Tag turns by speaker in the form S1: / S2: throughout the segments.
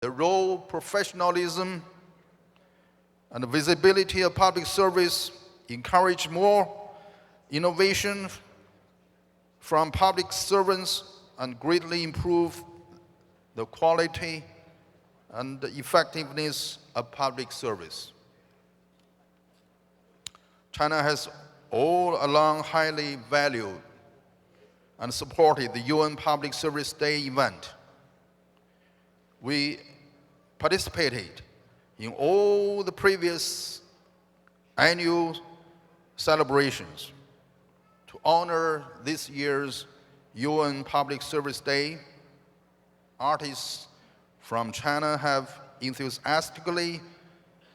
S1: The role, professionalism, and the visibility of public service encourage more innovation from public servants and greatly improve the quality and the effectiveness of public service. China has all along highly valued and supported the UN Public Service Day event. We participated in all the previous annual celebrations. To honor this year's UN Public Service Day, artists from China have enthusiastically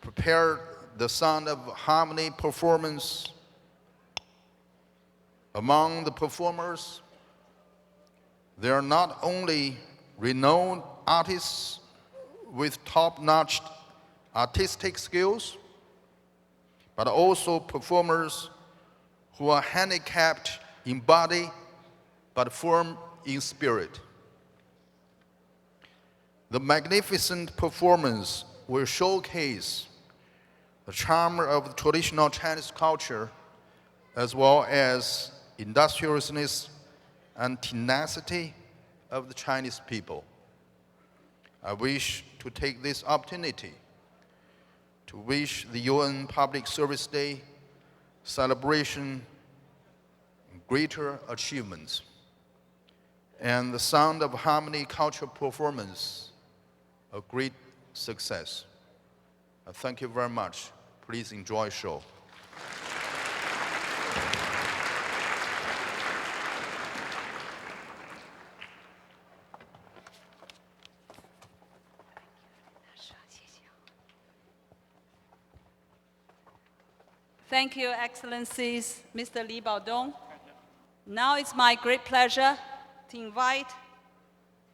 S1: prepared the Sound of Harmony performance. Among the performers, there are not only renowned artists with top-notch artistic skills, but also performers who are handicapped in body but firm in spirit. The magnificent performance will showcase the charm of traditional Chinese culture as well as industriousness and tenacity of the Chinese people. I wish to take this opportunity to wish the UN Public Service Day celebration greater achievements and the Sound of Harmony cultural performance a great success. Thank you very much. Please enjoy the show.
S2: Thank you, Excellencies, Mr. Li Baodong. Now it's my great pleasure to invite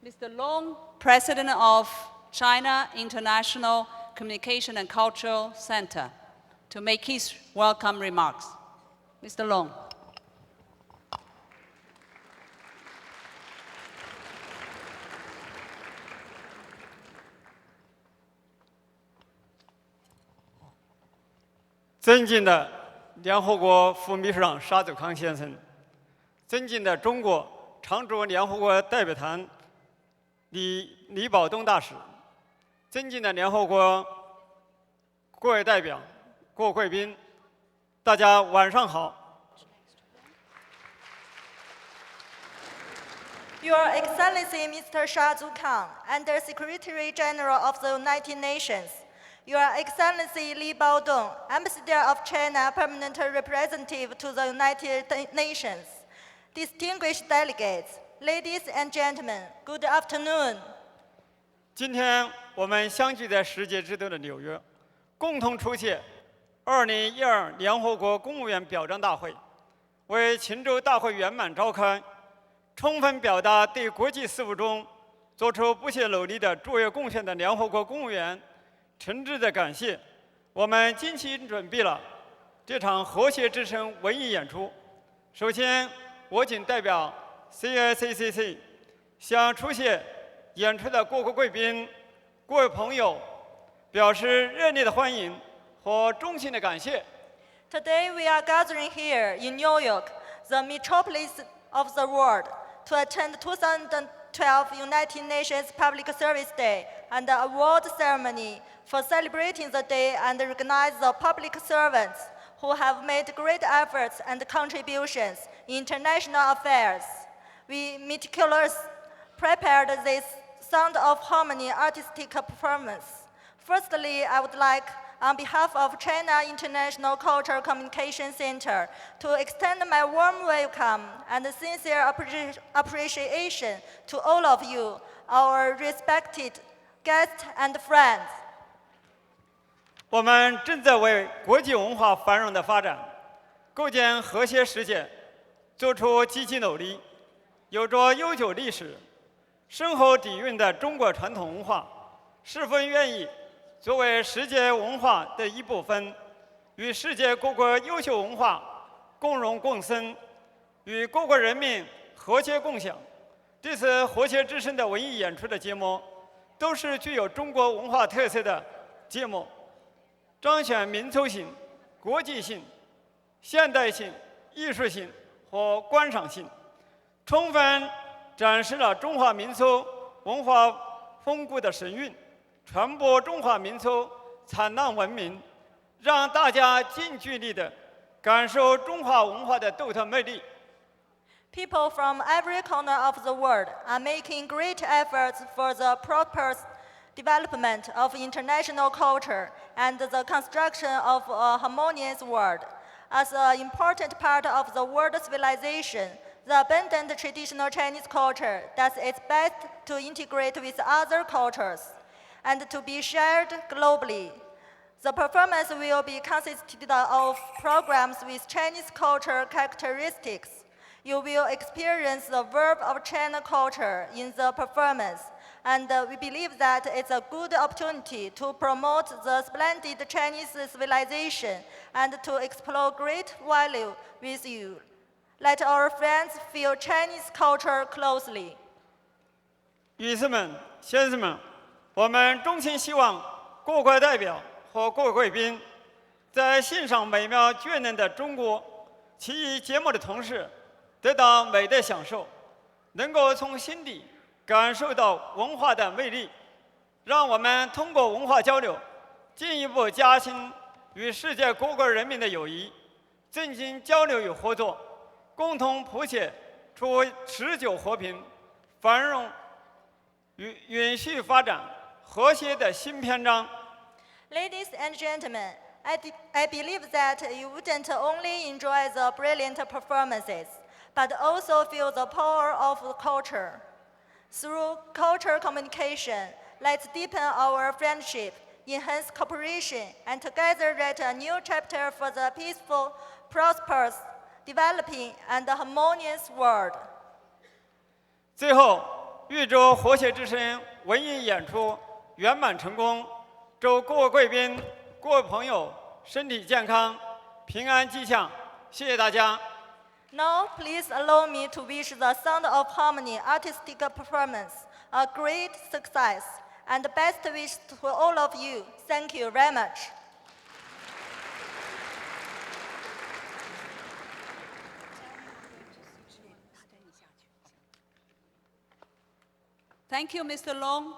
S2: Mr. Long, President of China International Communication and Cultural Center, to make his welcome remarks. Mr. Long.
S3: 尊敬的联合国副秘书长沙祖康先生，尊敬的中国常驻联合国代表团李保东大使，尊敬的联合国各位代表、各位贵宾，大家晚上好。
S4: Your Excellency Mr. Shah Zukang, Under Secretary General of the United Nations, Your Excellency Li Baodong, Ambassador of China Permanent Representative to the United Nations, distinguished delegates, ladies and gentlemen, good afternoon.
S3: 今天我们相聚在世界之都的纽约，共同出席2012联合国公务员表彰大会，为秦州大会圆满召开，充分表达对国际事务中做出不懈努力的卓越贡献的联合国公务员诚挚的感谢。我们精心准备了这场和谐之声文艺演出。首先，我谨代表 CICCC 向出席演出的各国贵宾、各位朋友表示热烈的欢迎和衷心的感谢。
S4: Today we are gathering here in New York, the metropolis of the world, to attend 2012 United Nations Public Service Day and the award ceremony for celebrating the day and recognize the public servants who have made great efforts and contributions in international affairs. We meticulously prepared this Sound of Harmony artistic performance. Firstly, I would like, on behalf of China International Cultural Communication Center, to extend my warm welcome and sincere appreciation to all of you, our respected guests and friends.
S3: 我们正在为国际文化繁荣的发展、构建和谐世界做出积极努力。有着悠久历史、深厚底蕴的中国传统文化，十分愿意作为世界文化的一部分，与世界各国优秀文化共荣共生，与各国人民和谐共享。这次和谐之声的文艺演出的节目，都是具有中国文化特色的节目，彰显民族性、国际性、现代性、艺术性和观赏性，充分展示了中华民族文化丰富的神韵，传播中华民族灿烂文明，让大家近距离的感受中华文化的独特魅力。
S4: People from every corner of the world are making great efforts for the proper development of international culture and the construction of a harmonious world. As an important part of the world civilization, the abundant traditional Chinese culture does its best to integrate with other cultures and to be shared globally. The performance will be consisted of programs with Chinese culture characteristics. You will experience the verb of China culture in the performance, and we believe that it's a good opportunity to promote the splendid Chinese civilization and to explore great value with you. Let our friends feel Chinese culture closely.
S3: 女士们、先生们，我们衷心希望各国代表和各位贵宾在欣赏美妙眷恋的中国奇异节目的同时，得到美的享受，能够从心底感受到文化的魅力，让我们通过文化交流，进一步加深与世界各国人民的友谊，增进交流与合作，共同谱写出持久和平、繁荣与允续发展、和谐的新篇章。
S4: Ladies and gentlemen, I believe that you wouldn't only enjoy the brilliant performances, but also feel the power of culture. Through cultural communication, let's deepen our friendship, enhance cooperation, and together write a new chapter for the peaceful, prosperous, developing, and harmonious world.
S3: 最后，预祝和谐之声文艺演出圆满成功，祝各位贵宾、各位朋友身体健康、平安吉祥。谢谢大家。
S4: Now, please allow me to wish the Sound of Harmony artistic performance a great success and best wishes to all of you. Thank you very much.
S2: Thank you, Mr. Long.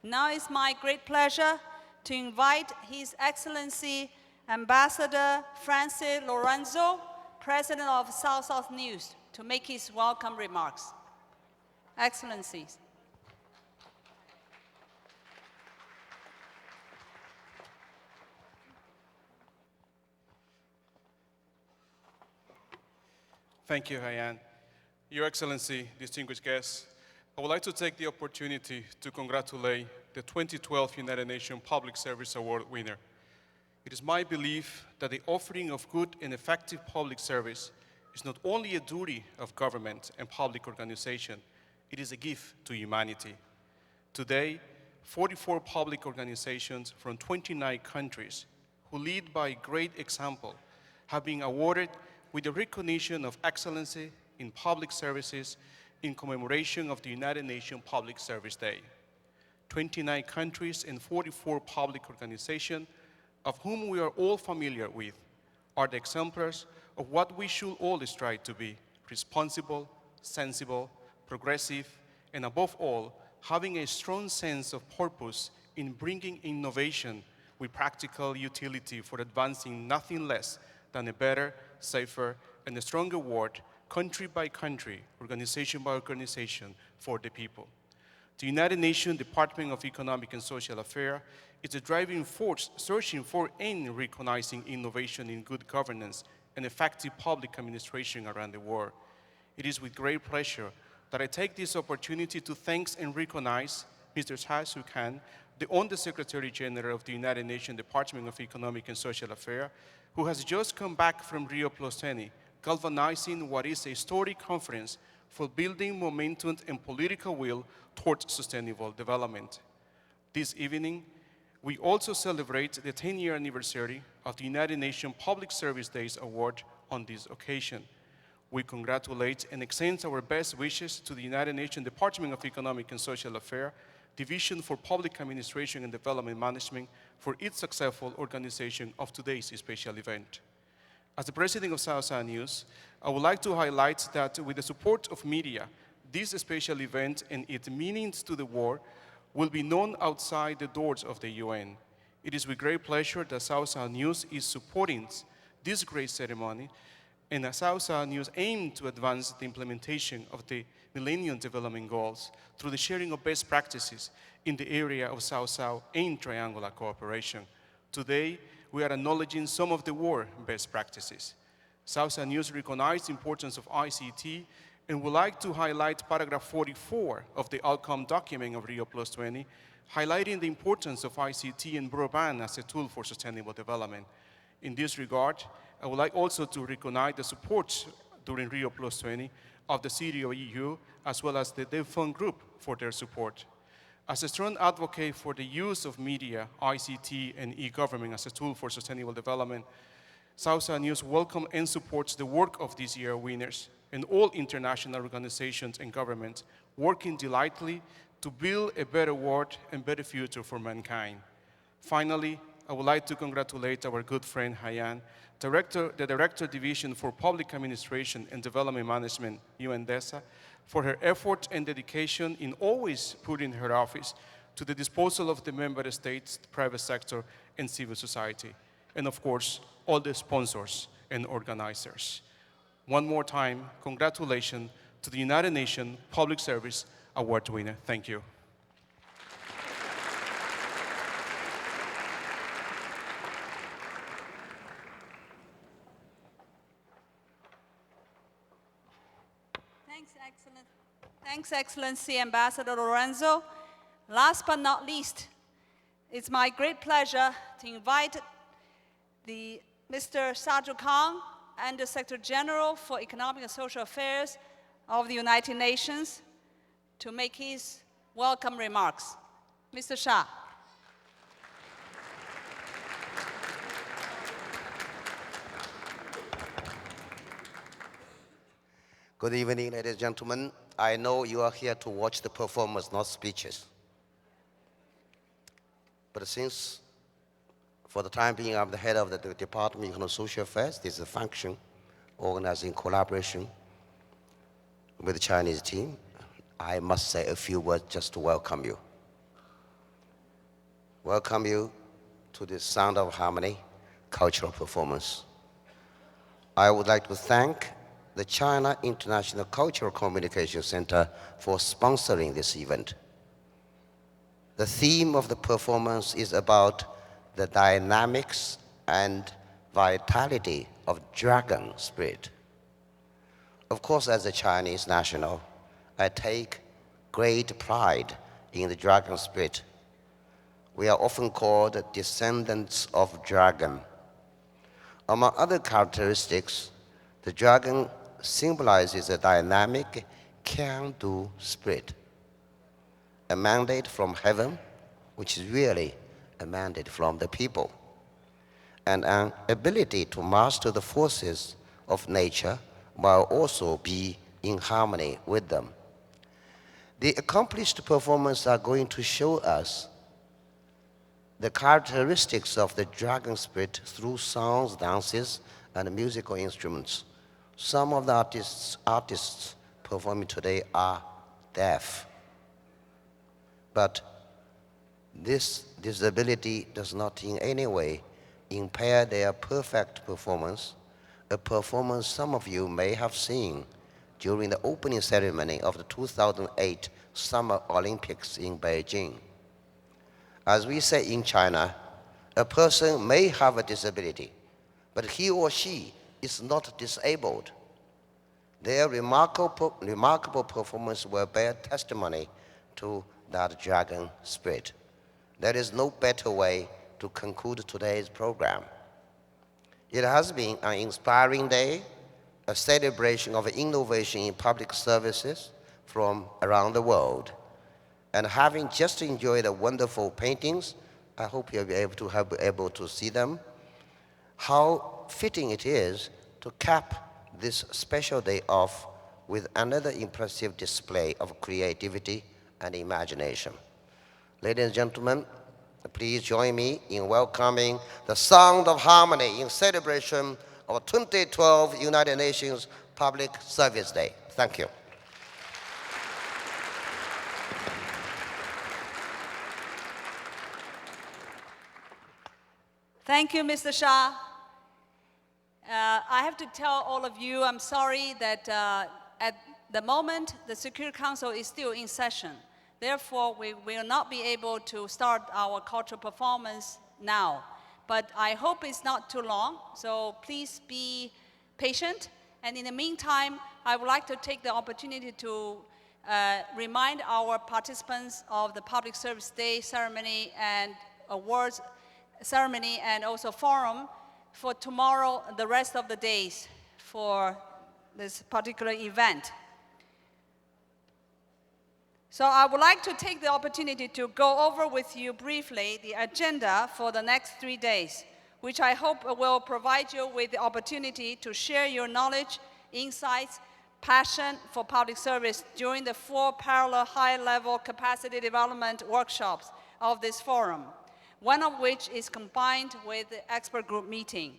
S2: Now it's my great pleasure to invite His Excellency Ambassador Francis Lorenzo, President of South News, to make his welcome remarks. Excellencies.
S5: Thank you, Haiyan. Your Excellency, distinguished guests, I would like to take the opportunity to congratulate the 2012 United Nations Public Service Award winner. It is my belief that the offering of good and effective public service is not only a duty of government and public organization, it is a gift to humanity. Today, 44 public organizations from 29 countries who lead by great example have been awarded with the recognition of excellency in public services in commemoration of the United Nations Public Service Day. 29 countries and 44 public organizations, of whom we are all familiar with, are the exemplars of what we should all strive to be: responsible, sensible, progressive, and above all, having a strong sense of purpose in bringing innovation with practical utility for advancing nothing less than a better, safer, and a stronger world, country by country, organization by organization, for the people. The United Nations Department of Economic and Social Affairs is a driving force searching for and recognizing innovation in good governance and effective public administration around the world. It is with great pleasure that I take this opportunity to thank and recognize Mr. Chai Su-kan, the Under-Secretary General of the United Nations Department of Economic and Social Affairs, who has just come back from Rio Plus 20, galvanizing what is a historic conference for building momentum and political will towards sustainable development. This evening, we also celebrate the 10-year anniversary of the United Nations Public Service Days Award on this occasion. We congratulate and extend our best wishes to the United Nations Department of Economic and Social Affairs, Division for Public Administration and Development Management for its successful organization of today's special event. As the president of Southside News, I would like to highlight that with the support of media, this special event and its meanings to the world will be known outside the doors of the UN. It is with great pleasure that Southside News is supporting this great ceremony, and Southside News aims to advance the implementation of the Millennium Development Goals through the sharing of best practices in the area of South-South and triangular cooperation. Today, we are acknowledging some of the world best practices. Southside News recognizes the importance of ICT and would like to highlight paragraph 44 of the outcome document of Rio Plus 20, highlighting the importance of ICT and broadband as a tool for sustainable development. In this regard, I would like also to recognize the support during Rio Plus 20 of the City of EU, as well as the DevFund Group for their support. As a strong advocate for the use of media, ICT, and e-government as a tool for sustainable development, Southside News welcomes and supports the work of this year's winners and all international organizations and governments working diligently to build a better world and better future for mankind. Finally, I would like to congratulate our good friend Haiyan, the Director Division for Public Administration and Development Management, UNPSA, for her effort and dedication in always putting her office to the disposal of the member states, the private sector, and civil society. And of course, all the sponsors and organizers. One more time, congratulations to the United Nations Public Service Award winner. Thank you.
S2: Thanks, Excellency Ambassador Lorenzo. Last but not least, it's my great pleasure to invite Mr. Sajid Khan, Under Secretary General for Economic and Social Affairs of the United Nations, to make his welcome remarks. Mr. Shah.
S6: Good evening, ladies and gentlemen. I know you are here to watch the performance, not speeches. But since, for the time being, I'm the head of the Department of Economic and Social Affairs, this is a function organized in collaboration with the Chinese team, I must say a few words just to welcome you. Welcome you to the Sound of Harmony cultural performance. I would like to thank the China International Cultural Communication Center for sponsoring this event. The theme of the performance is about the dynamics and vitality of dragon spirit. Of course, as a Chinese national, I take great pride in the dragon spirit. We are often called descendants of dragon. Among other characteristics, the dragon symbolizes a dynamic can-do spirit, a mandate from heaven, which is really a mandate from the people, and an ability to master the forces of nature while also be in harmony with them. The accomplished performers are going to show us the characteristics of the dragon spirit through songs, dances, and musical instruments. Some of the artists performing today are deaf. But this disability does not in any way impair their perfect performance, a performance some of you may have seen during the opening ceremony of the 2008 Summer Olympics in Beijing. As we say in China, a person may have a disability, but he or she is not disabled. Their remarkable performance will bear testimony to that dragon spirit. There is no better way to conclude today's program. It has been an inspiring day, a celebration of innovation in public services from around the world. And having just enjoyed the wonderful paintings, I hope you'll be able to see them, how fitting it is to cap this special day off with another impressive display of creativity and imagination. Ladies and gentlemen, please join me in welcoming the Sound of Harmony in celebration of 2012 United Nations Public Service Day. Thank you.
S2: Thank you, Mr. Shah. I have to tell all of you, I'm sorry that at the moment, the Security Council is still in session. Therefore, we will not be able to start our cultural performance now. But I hope it's not too long, so please be patient. And in the meantime, I would like to take the opportunity to remind our participants of the Public Service Day ceremony and awards ceremony and also forum for tomorrow, the rest of the days for this particular event. So I would like to take the opportunity to go over with you briefly the agenda for the next 3 days, which I hope will provide you with the opportunity to share your knowledge, insights, passion for public service during the 4 parallel high-level capacity development workshops of this forum, one of which is combined with the expert group meeting.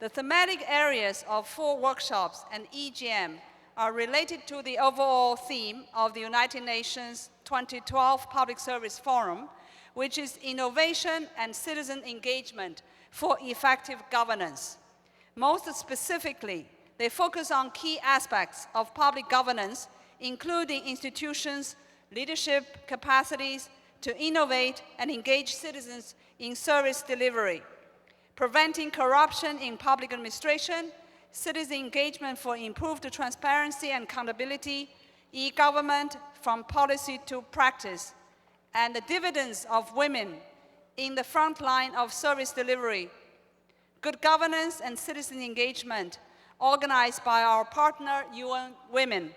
S2: The thematic areas of 4 workshops and EGM are related to the overall theme of the United Nations 2012 Public Service Forum, which is innovation and citizen engagement for effective governance. Most specifically, they focus on key aspects of public governance, including institutions, leadership capacities to innovate and engage citizens in service delivery, preventing corruption in public administration, citizen engagement for improved transparency and accountability, e-government from policy to practice, and the dividends of women in the front line of service delivery, good governance and citizen engagement organized by our partner UN Women.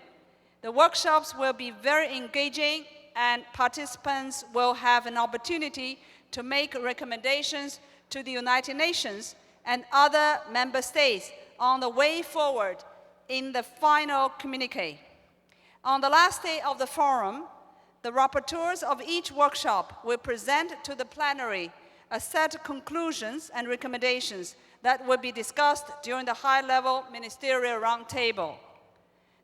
S2: The workshops will be very engaging and participants will have an opportunity to make recommendations to the United Nations and other member states on the way forward in the final communiqué. On the last day of the forum, the rapporteurs of each workshop will present to the plenary a set of conclusions and recommendations that will be discussed during the high-level ministerial roundtable.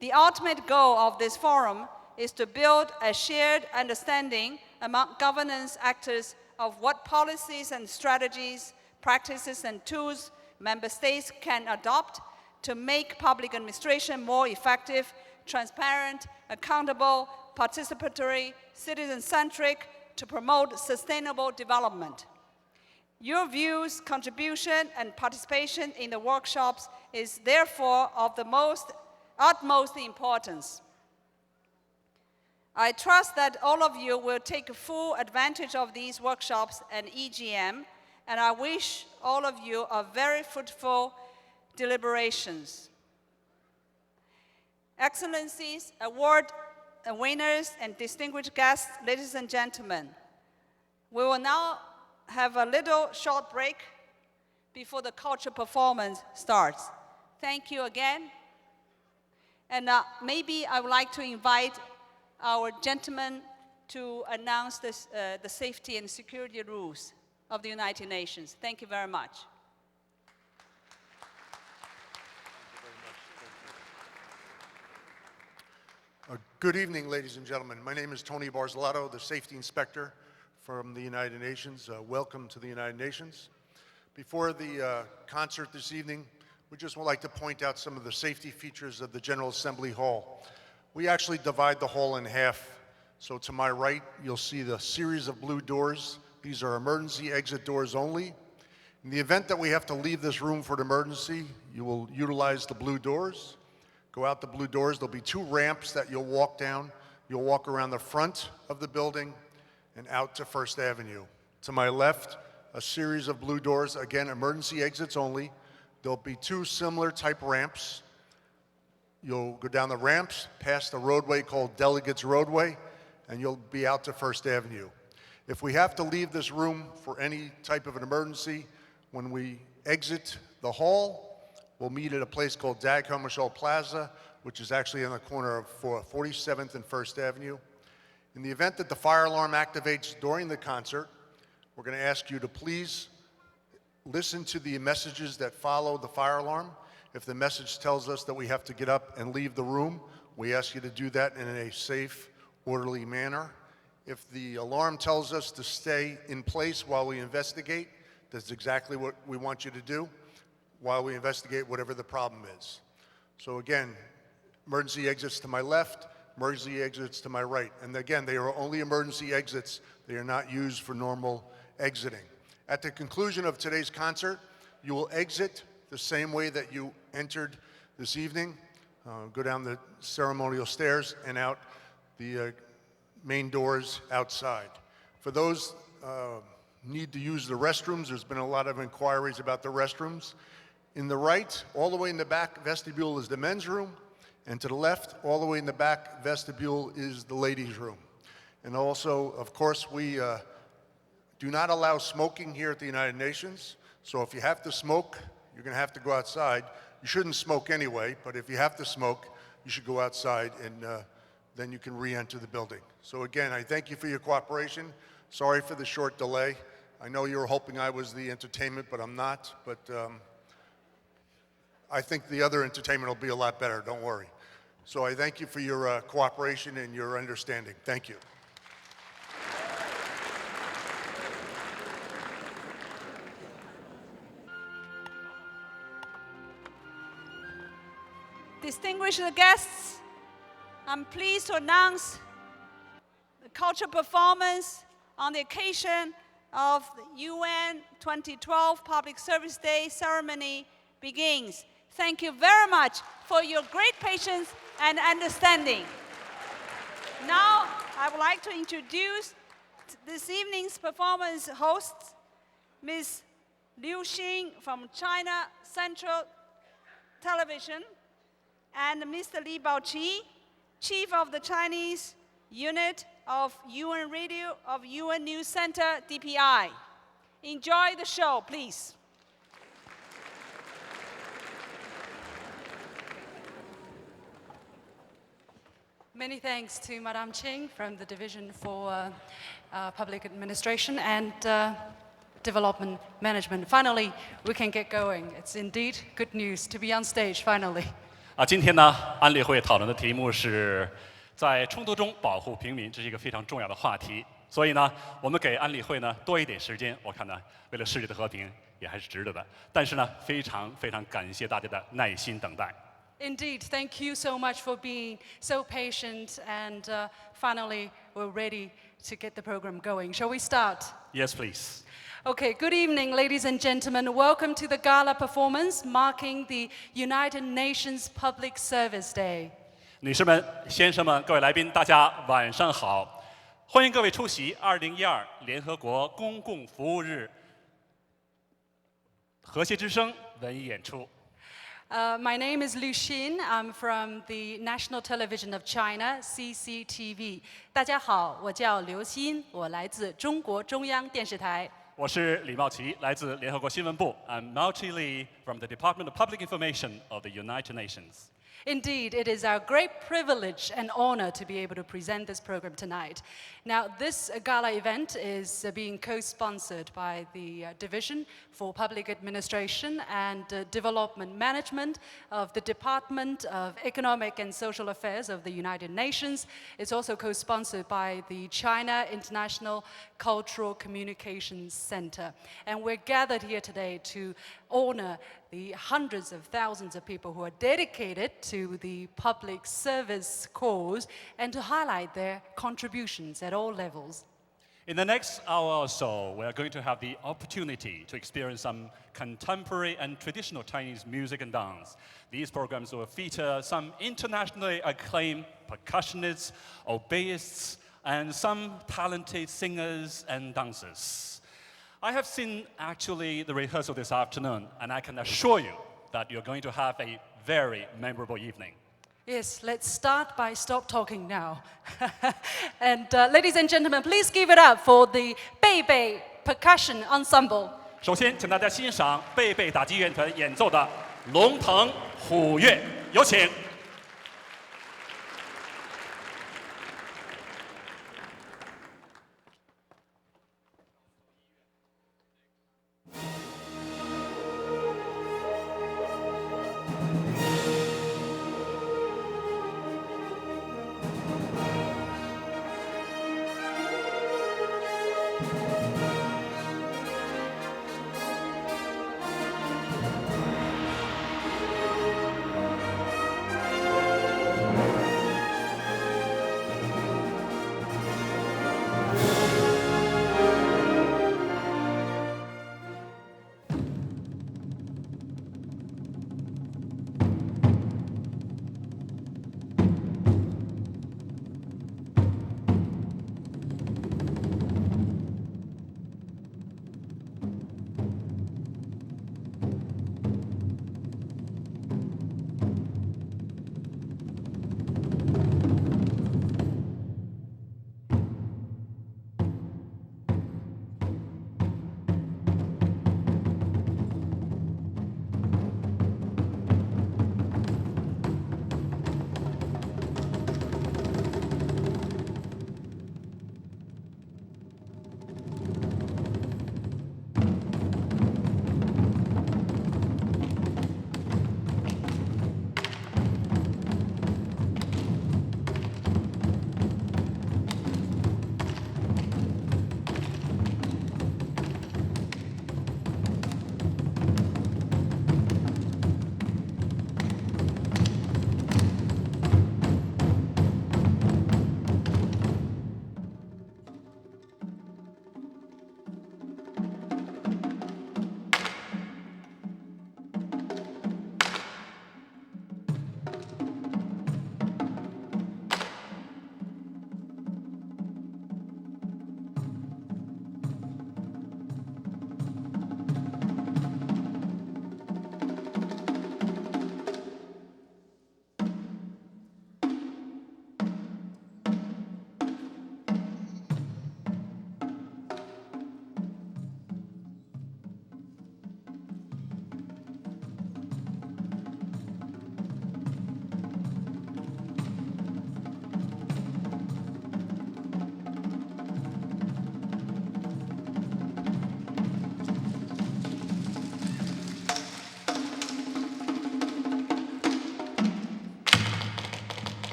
S2: The ultimate goal of this forum is to build a shared understanding among governance actors of what policies and strategies, practices and tools member states can adopt to make public administration more effective, transparent, accountable, participatory, citizen-centric, to promote sustainable development. Your views, contribution, and participation in the workshops is therefore of the utmost importance. I trust that all of you will take full advantage of these workshops and EGM, and I wish all of you a very fruitful deliberations. Excellencies, award winners, and distinguished guests, ladies and gentlemen, we will now have a little short break before the cultural performance starts. Thank you again. And maybe I would like to invite our gentleman to announce this, the safety and security rules of the United Nations. Thank you very much.
S7: Good evening, ladies and gentlemen. My name is Tony Barzalato, the Safety Inspector from the United Nations. Welcome to the United Nations. Before the concert this evening, we just would like to point out some of the safety features of the General Assembly Hall. We actually divide the hall in half. So to my right, you'll see the series of blue doors. These are emergency exit doors only. In the event that we have to leave this room for an emergency, you will utilize the blue doors. Go out the blue doors. There'll be 2 ramps that you'll walk down. You'll walk around the front of the building and out to First Avenue. To my left, a series of blue doors, again, emergency exits only. There'll be 2 similar type ramps. You'll go down the ramps, past the roadway called Delegates Roadway, and you'll be out to First Avenue. If we have to leave this room for any type of an emergency, when we exit the hall, we'll meet at a place called Dag Hammarskjöld Plaza, which is actually on the corner of 47th and First Avenue. In the event that the fire alarm activates during the concert, we're going to ask you to please listen to the messages that follow the fire alarm. If the message tells us that we have to get up and leave the room, we ask you to do that in a safe, orderly manner. If the alarm tells us to stay in place while we investigate, that's exactly what we want you to do while we investigate whatever the problem is. So again, emergency exits to my left, emergency exits to my right. And again, they are only emergency exits. They are not used for normal exiting. At the conclusion of today's concert, you will exit the same way that you entered this evening. Go down the ceremonial stairs and out the main doors outside. For those need to use the restrooms, there's been a lot of inquiries about the restrooms. In the right, all the way in the back vestibule is the men's room, and to the left, all the way in the back vestibule is the ladies' room. And also, of course, we do not allow smoking here at the United Nations. So if you have to smoke, you're going to have to go outside. You shouldn't smoke anyway, but if you have to smoke, you should go outside, and then you can re-enter the building. So again, I thank you for your cooperation. Sorry for the short delay. I know you were hoping I was the entertainment, but I'm not. But I think the other entertainment will be a lot better, don't worry. So I thank you for your cooperation and your understanding. Thank you.
S2: Distinguished guests, I'm pleased to announce the cultural performance on the occasion of the UN 2012 Public Service Day ceremony begins. Thank you very much for your great patience and understanding. Now, I would like to introduce this evening's performance hosts, Ms. Liu Xin from China Central Television, and Mr. Li Baoqi, Chief of the Chinese Unit of UN Radio of UN News Center, DPI. Enjoy the show, please.
S8: Many thanks to Madame Ching from the Division for Public Administration and Development Management. Finally, we can get going. It's indeed good news to be on stage, finally.
S9: 今天呢，安理会讨论的题目是在冲突中保护平民，这是一个非常重要的话题。所以呢，我们给安理会呢多一点时间，我看呢，为了世界的和平也还是值得的。但是呢，非常感谢大家的耐心等待。
S8: Indeed, thank you so much for being so patient, and finally, we're ready to get the program going. Shall we start?
S9: Yes, please.
S8: Okay, good evening, ladies and gentlemen. Welcome to the gala performance marking the United Nations Public Service Day.
S9: 女士们、先生们、各位来宾，大家晚上好！欢迎各位出席2012联合国公共服务日和谐之声文艺演出。
S8: My name is Liu Xin. I'm from the National Television of China, CCTV. 大家好，我叫刘欣，我来自中国中央电视台。
S9: 我是李茂奇，来自联合国新闻部。I'm Mao-Chi Li from the Department of Public Information of the United Nations.
S8: Indeed, it is our great privilege and honor to be able to present this program tonight. Now, this gala event is being co-sponsored by the Division for Public Administration and Development Management of the Department of Economic and Social Affairs of the United Nations. It's also co-sponsored by the China International Cultural Communications Center. And we're gathered here today to honor the hundreds of thousands of people who are dedicated to the public service cause and to highlight their contributions at all levels.
S9: In the next hour or so, we are going to have the opportunity to experience some contemporary and traditional Chinese music and dance. These programs will feature some internationally acclaimed percussionists, obeists, and some talented singers and dancers. I have seen actually the rehearsal this afternoon, and I can assure you that you're going to have a very memorable evening.
S8: Yes, let's start by stop talking now. And ladies and gentlemen, please give it up for the Beibei Percussion Ensemble.
S9: 首先，请大家欣赏贝贝打击乐团演奏的《龙腾虎跃》，有请。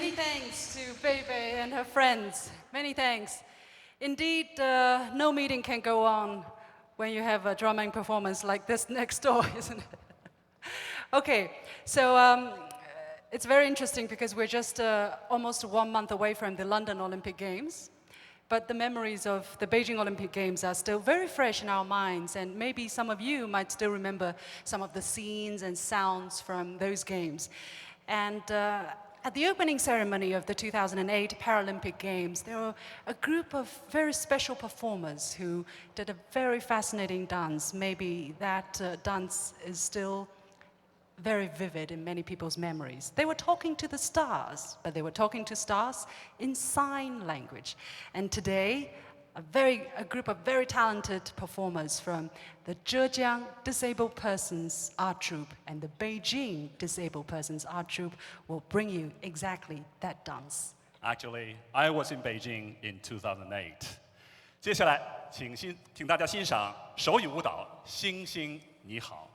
S8: Many thanks to Bebe and her friends. Many thanks. Indeed, no meeting can go on when you have a drumming performance like this next door, isn't it? Okay, so it's very interesting because we're just almost 1 month away from the London Olympic Games. But the memories of the Beijing Olympic Games are still very fresh in our minds, and maybe some of you might still remember some of the scenes and sounds from those games. And at the opening ceremony of the 2008 Paralympic Games, there were a group of very special performers who did a very fascinating dance. Maybe that dance is still very vivid in many people's memories. They were talking to the stars, but they were talking to stars in sign language. And today, a group of very talented performers from the Zhejiang Disabled Persons Art Troupe and the Beijing Disabled Persons Art Troupe will bring you exactly that dance.
S9: Actually, I was in Beijing in 2008. 接下来，请大家欣赏手语舞蹈《星星你好》。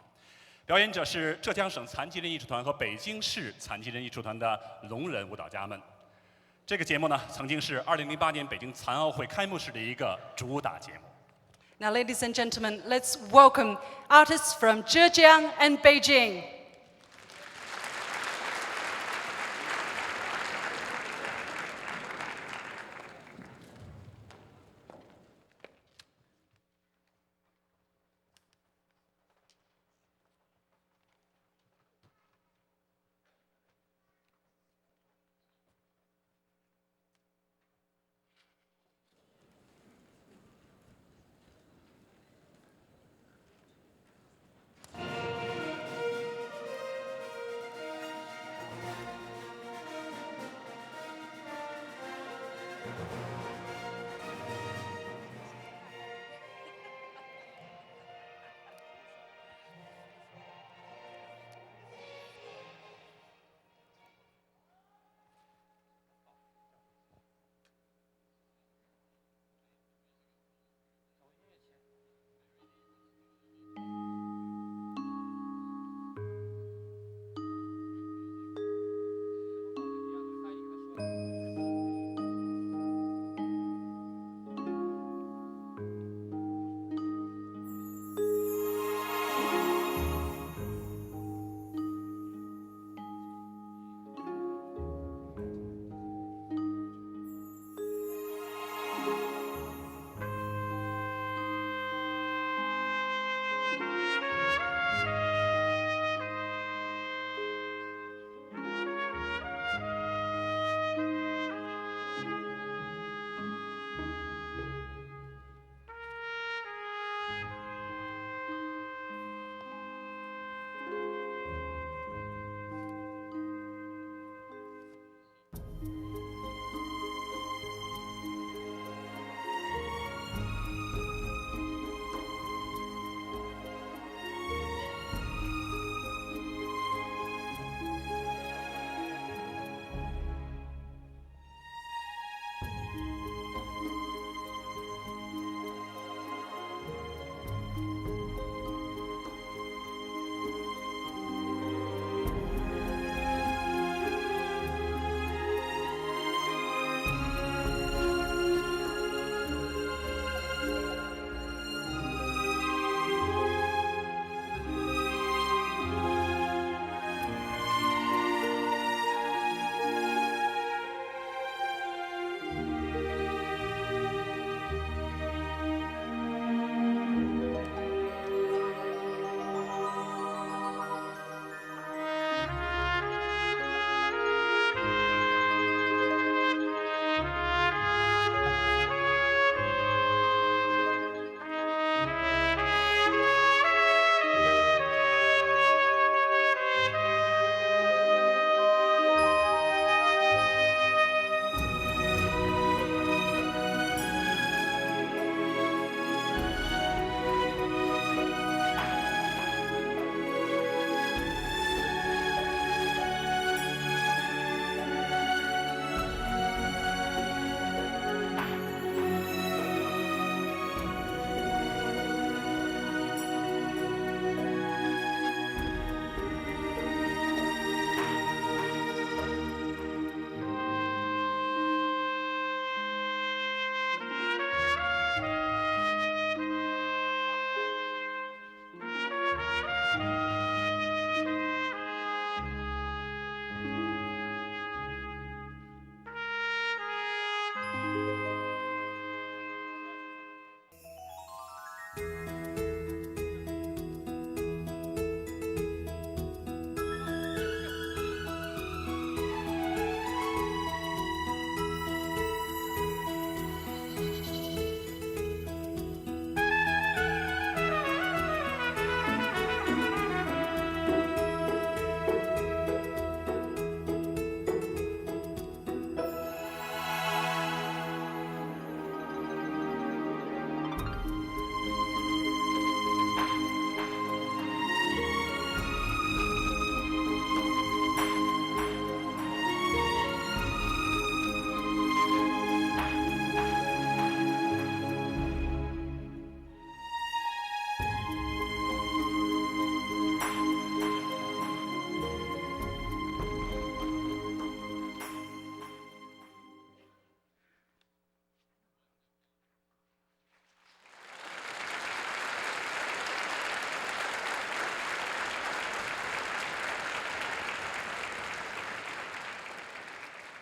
S9: 表演者是浙江省残疾人艺术团和北京市残疾人艺术团的聋人舞蹈家们。这个节目呢，曾经是2008年北京残奥会开幕式的一个主打节目。
S8: Now, ladies and gentlemen, let's welcome artists from Zhejiang and Beijing.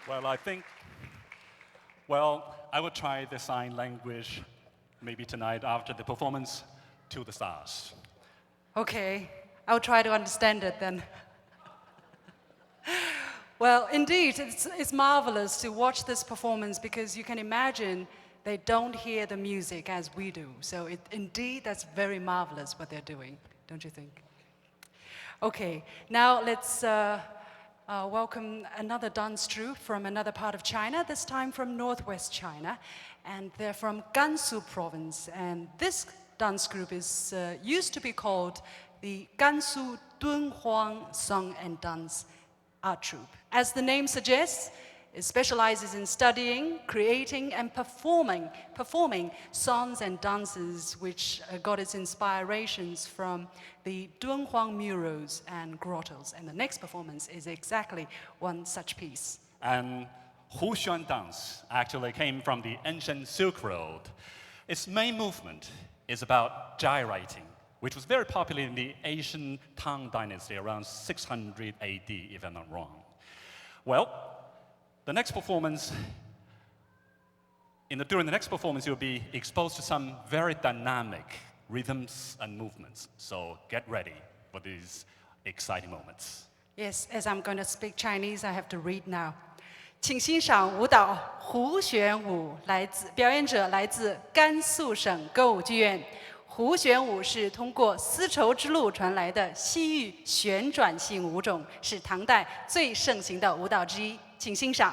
S9: Well, well, I will try the sign language maybe tonight after the performance to the stars.
S8: Okay, I'll try to understand it then. Well, indeed, it's marvelous to watch this performance because you can imagine they don't hear the music as we do. So indeed, that's very marvelous what they're doing, don't you think? Okay, now let's welcome another dance troupe from another part of China, this time from northwest China. And they're from Gansu province. And this dance group is used to be called the Gansu Dunhuang Song and Dance Art Troupe. As the name suggests, it specializes in studying, creating, and performing songs and dances which got its inspirations from the Dunhuang murals and grottos. And the next performance is exactly one such piece.
S9: And Hushuan dance actually came from the ancient Silk Road. Its main movement is about gyrating, which was very popular in the Asian Tang Dynasty around 600 AD, if I'm not wrong. Well, the next performance, during the next performance, you'll be exposed to some very dynamic rhythms and movements. So get ready for these exciting moments.
S8: Yes, as I'm going to speak Chinese, I have to read now. 请欣赏舞蹈胡旋舞，表演者来自甘肃省歌舞剧院。胡旋舞是通过丝绸之路传来的西域旋转性舞种，是唐代最盛行的舞蹈之一。请欣赏。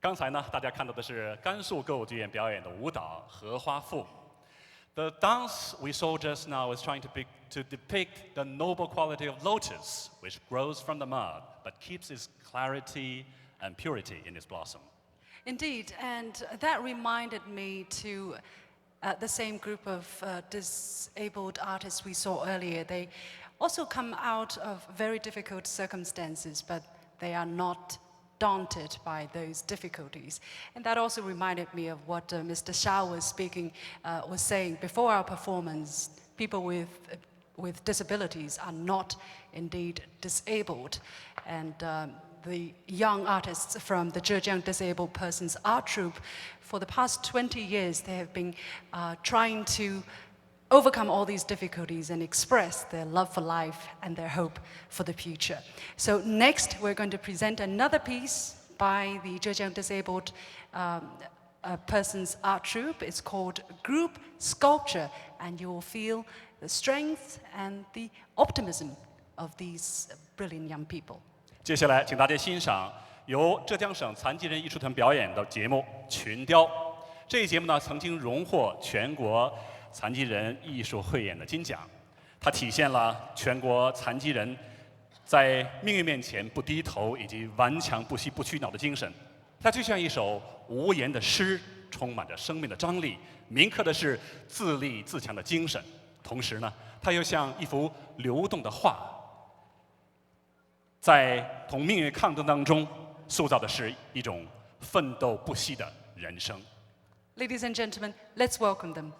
S9: 刚才呢，大家看到的是甘肃歌舞剧院表演的舞蹈《荷花赋》。The dance we saw just now is trying to depict the noble quality of lotus, which grows from the mud, but keeps its clarity and purity in its blossom.
S8: Indeed, and that reminded me to the same group of disabled artists we saw earlier. They also come out of very difficult circumstances, but they are not daunted by those difficulties. And that also reminded me of what Mr. Shao was saying before our performance. People with disabilities are not indeed disabled. And the young artists from the Zhejiang Disabled Persons Art Troupe, for the past 20 years, they have been trying to overcome all these difficulties and express their love for life and their hope for the future. So next, we're going to present another piece by the Zhejiang Disabled Persons Art Troupe. It's called Group Sculpture, and you will feel the strength and the optimism of these brilliant young people.
S9: 接下来，请大家欣赏由浙江省残疾人艺术团表演的节目《群雕》。这一节目呢，曾经荣获全国残疾人艺术汇演的金奖，它体现了全国残疾人在命运面前不低头以及顽强不息、不屈挠的精神。它就像一首无言的诗，充满着生命的张力，铭刻的是自立自强的精神。同时呢，它又像一幅流动的画，在同命运抗争当中，塑造的是一种奋斗不息的人生。
S8: Ladies and gentlemen, let's welcome them.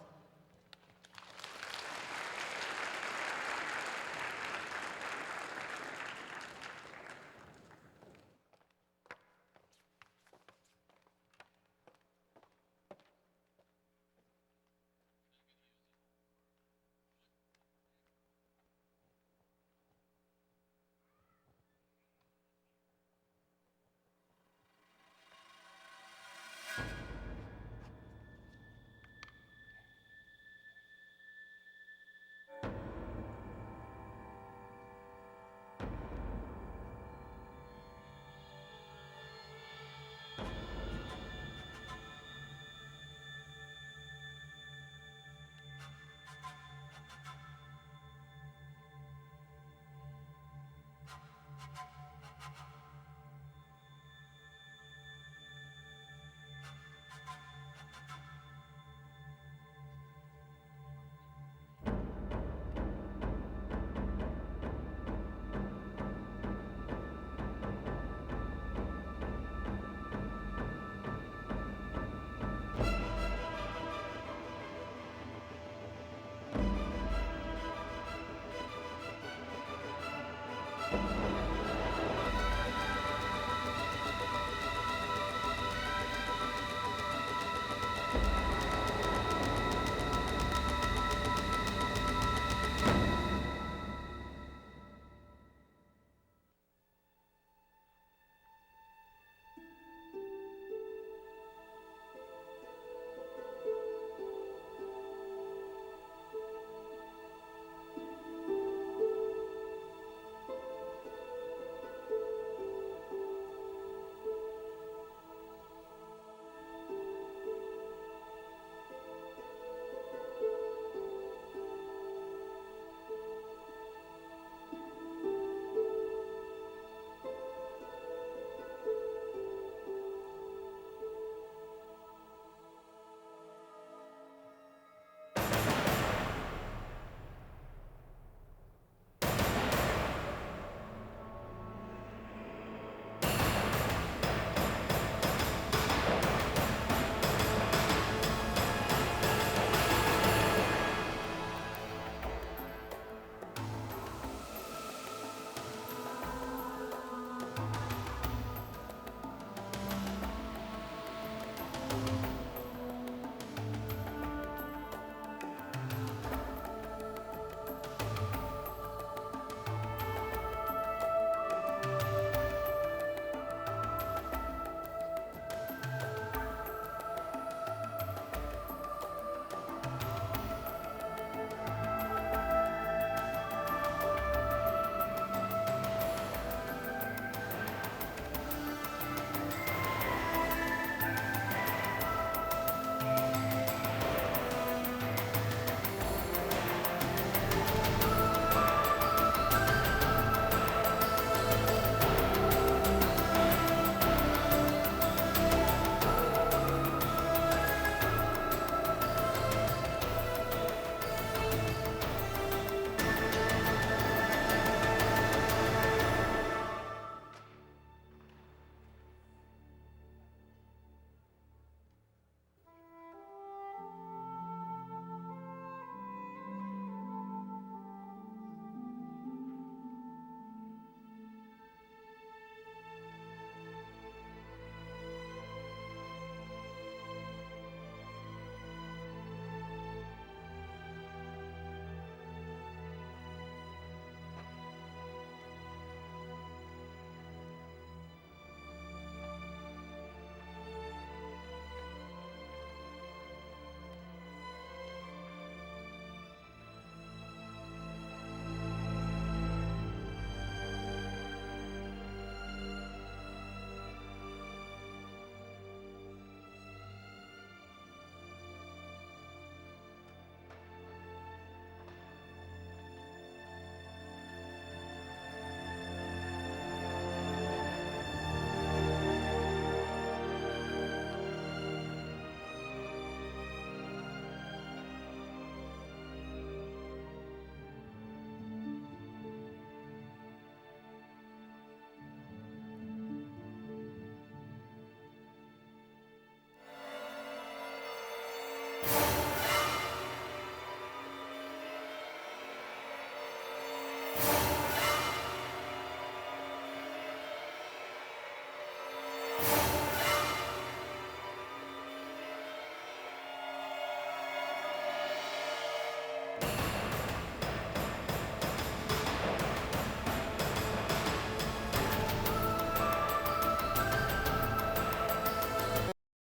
S1: you.